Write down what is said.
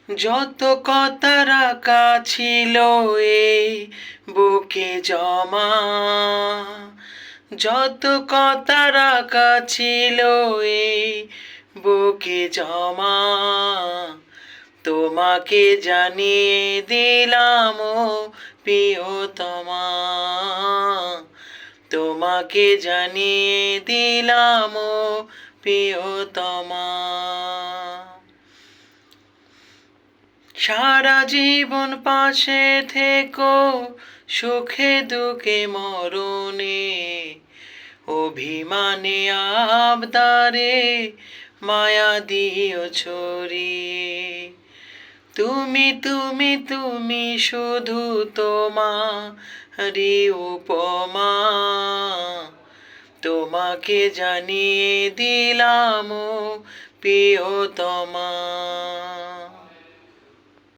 যত কথা রাখা ছিল এই বুকে জমা, যত কথা রাখা ছিল এই বুকে জমা, তোমাকে জানিয়ে দিলাম ও প্রিয়তমা, তোমাকে জানিয়ে দিলাম ও প্রিয়তমা। সারা জীবন পাশে থেকো সুখে দুঃখে মরণে, অভিমানে আবদারে মায়া দিও ছড়িয়ে। তুমি তুমি তুমি শুধু তোমারই উপমা, তোমাকে জানিয়ে দিলাম ও প্রিয়তমা।